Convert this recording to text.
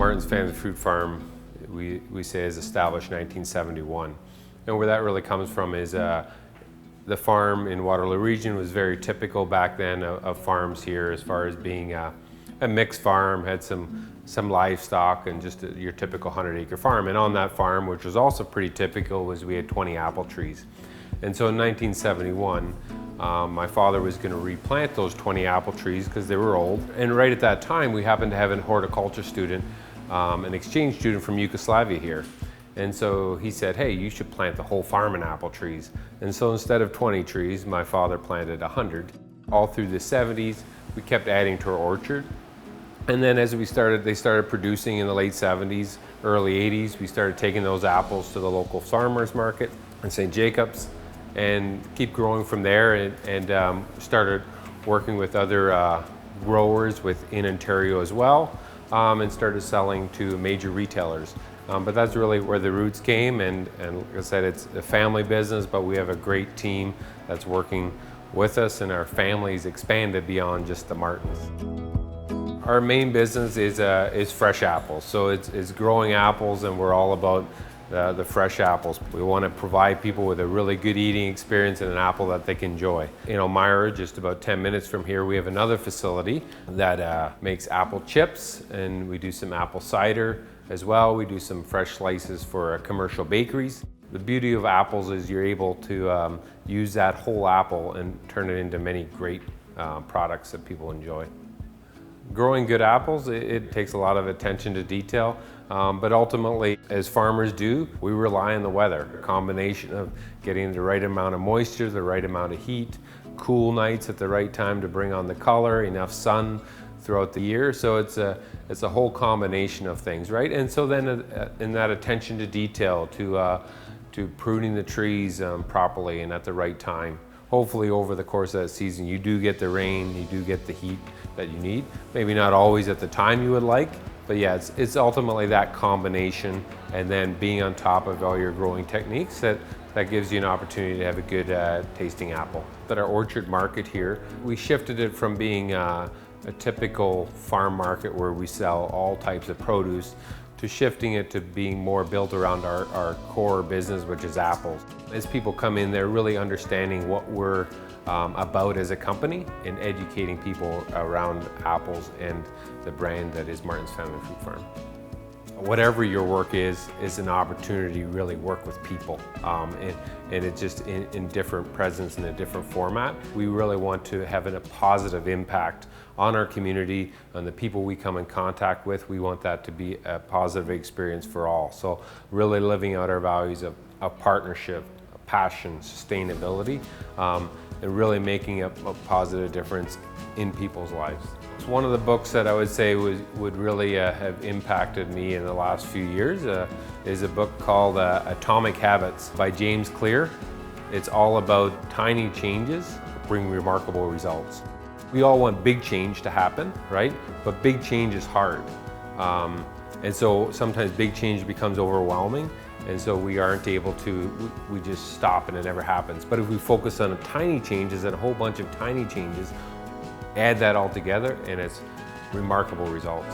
Martin's Family Fruit Farm, we say, is established in 1971. And where that really comes from is the farm in Waterloo Region was very typical back then of farms here, as far as being a mixed farm, had some livestock and just your typical 100-acre farm. And on that farm, which was also pretty typical, was we had 20 apple trees. And so in 1971, my father was going to replant those 20 apple trees because they were old. And right at that time, we happened to have a horticulture student, an exchange student from Yugoslavia here. And so he said, hey, you should plant the whole farm in apple trees. And so instead of 20 trees, my father planted 100. All through the 70s, we kept adding to our orchard. And then as they started producing in the late 70s, early 80s, we started taking those apples to the local farmers market in St. Jacobs and keep growing from there, and started working with other growers within Ontario as well, and started selling to major retailers. But that's really where the roots came, and like I said, it's a family business, but we have a great team that's working with us, and our family's expanded beyond just the Martins. Our main business is fresh apples, so it's growing apples, and we're all about the fresh apples. We want to provide people with a really good eating experience and an apple that they can enjoy. In Elmira, just about 10 minutes from here, we have another facility that makes apple chips, and we do some apple cider as well. We do some fresh slices for commercial bakeries. The beauty of apples is you're able to use that whole apple and turn it into many great products that people enjoy. Growing good apples, it takes a lot of attention to detail, but ultimately, as farmers do, we rely on the weather. A combination of getting the right amount of moisture, the right amount of heat, cool nights at the right time to bring on the color, enough sun throughout the year. So it's a whole combination of things, right? And so then in that attention to detail, to pruning the trees properly and at the right time. Hopefully over the course of that season, you do get the rain, you do get the heat that you need. Maybe not always at the time you would like, but yeah, it's ultimately that combination, and then being on top of all your growing techniques that gives you an opportunity to have a good tasting apple. At our orchard market here, we shifted it from being a typical farm market where we sell all types of produce to shifting it to being more built around our core business, which is apples. As people come in, they're really understanding what we're about as a company and educating people around apples and the brand that is Martin's Family Fruit Farm. Whatever your work is an opportunity to really work with people, and it's just in different presence in a different format. We really want to have a positive impact on our community, on the people we come in contact with. We want that to be a positive experience for all. So really living out our values of partnership, passion, sustainability, and really making a positive difference in people's lives. It's one of the books that I would say would really have impacted me in the last few years is a book called Atomic Habits by James Clear. It's all about tiny changes that bring remarkable results. We all want big change to happen, right? But big change is hard. And so sometimes big change becomes overwhelming, and so we aren't able to, we just stop and it never happens. But if we focus on tiny changes and a whole bunch of tiny changes, add that all together, and it's remarkable results.